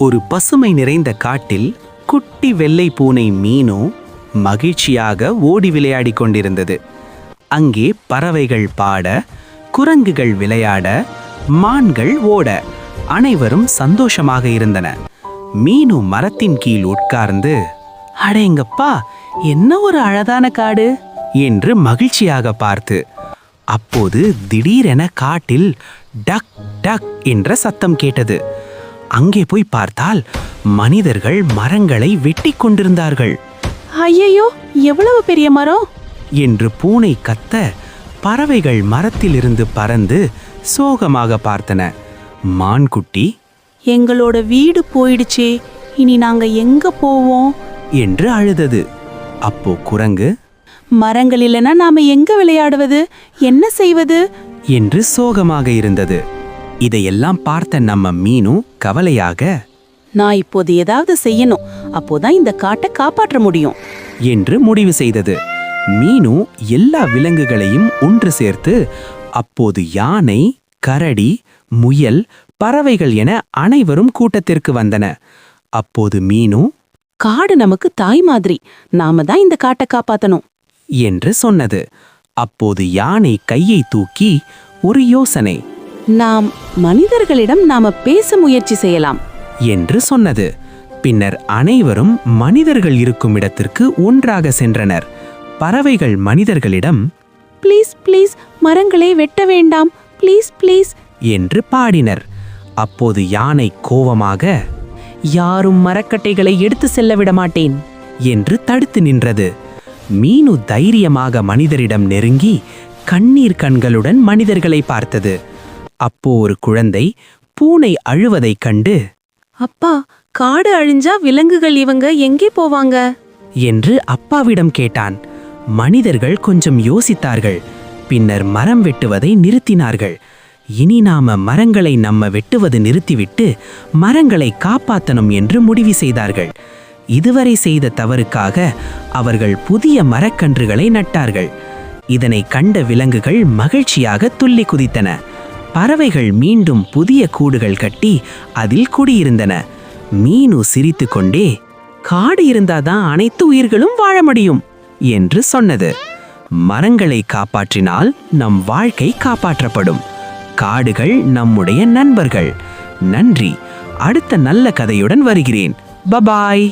ஒரு பசுமை நிறைந்த காட்டில் குட்டி வெள்ளை பூனை மீனு மகிழ்ச்சியாக ஓடி விளையாடிக் கொண்டிருந்தது. அங்கே பறவைகள் பாட, குரங்குகள் விளையாட, மான்கள் ஓட, அனைவரும் சந்தோஷமாக இருந்தன. மீனு மரத்தின் கீழ் உட்கார்ந்து, அடேங்கப்பா, என்ன ஒரு அழகான காடு என்று மகிழ்ச்சியாக பார்த்து, அப்போது திடீரென காட்டில் டக் டக் என்ற சத்தம் கேட்டது. அங்கே போய் பார்த்தால் மனிதர்கள் மரங்களை வெட்டி கொண்டிருந்தார்கள். ஐயையோ, எவ்வளவு பெரிய மரம் என்று பூனை கத்த, பறவைகள் மரத்திலிருந்து பறந்து சோகமாக பார்த்தன. மான்குட்டி, எங்களோட வீடு போயிடுச்சே, இனி நாங்க எங்க போவோம் என்று அழுதது. அப்போ குரங்கு, மரங்கள் இல்லைன்னா நாம எங்க விளையாடுவது, என்ன செய்வது என்று சோகமாக இருந்தது. இதையெல்லாம் பார்த்த நம்ம மீனு கவலையாக, நான் இப்போது ஏதாவது செய்யணும், அப்போதான் இந்த காட்டை காப்பாற்ற முடியும் என்று முடிவு செய்தது. மீனு எல்லா விலங்குகளையும் ஒன்று சேர்த்து, அப்போது யானை, கரடி, முயல், பறவைகள் என அனைவரும் கூட்டத்திற்கு வந்தன. அப்போது மீனு, காடு நமக்கு தாய் மாதிரி, நாம தான் இந்த காட்டை காப்பாத்தணும் என்று சொன்னது. அப்போது யானை கையை தூக்கி ஒரு யோசனை, நாம் மனிதர்களிடம் நாம பேச முயற்சி செய்யலாம் என்று சொன்னது. பின்னர் அனைவரும் மனிதர்கள் இருக்கும் இடத்திற்கு ஒன்றாக சென்றனர். பறவைகள் மனிதர்களிடம், ப்ளீஸ் ப்ளீஸ், மரங்களை வெட்ட வேண்டாம், ப்ளீஸ் ப்ளீஸ் என்று பாடினர். அப்போது யானை கோபமாக, யாரும் மரக்கட்டைகளை எடுத்து செல்ல விட மாட்டேன் என்று தடுத்து நின்றது. மீனு தைரியமாக மனிதரிடம் நெருங்கி கண்ணீர் கண்களுடன் மனிதர்களை பார்த்தது. அப்போ ஒரு குழந்தை பூனை அழுவதைக் கண்டு, அப்பா, காடு அழிஞ்சா விலங்குகள் இவங்க எங்கே போவாங்க என்று அப்பாவிடம் கேட்டான். மனிதர்கள் கொஞ்சம் யோசித்தார்கள். பின்னர் மரம் வெட்டுவதை நிறுத்தினார்கள். இனி நாம மரங்களை நம்ம வெட்டுவது நிறுத்திவிட்டு மரங்களை காப்பாற்றணும் என்று முடிவு செய்தார்கள். இதுவரை செய்த தவறுக்காக அவர்கள் புதிய மரக்கன்றுகளை நட்டார்கள். இதனை கண்ட விலங்குகள் மகிழ்ச்சியாக துள்ளி குதித்தன. பறவைகள் மீண்டும் புதிய கூடுகள் கட்டி அதில் குடியிருந்தன. மீனு சிரித்து கொண்டே, காடு இருந்தாதான் அனைத்து உயிர்களும் வாழ முடியும் என்று சொன்னது. மரங்களை காப்பாற்றினால் நம் வாழ்க்கை காப்பாற்றப்படும். காடுகள் நம்முடைய நண்பர்கள். நன்றி. அடுத்த நல்ல கதையுடன் வருகிறேன். பபாய்.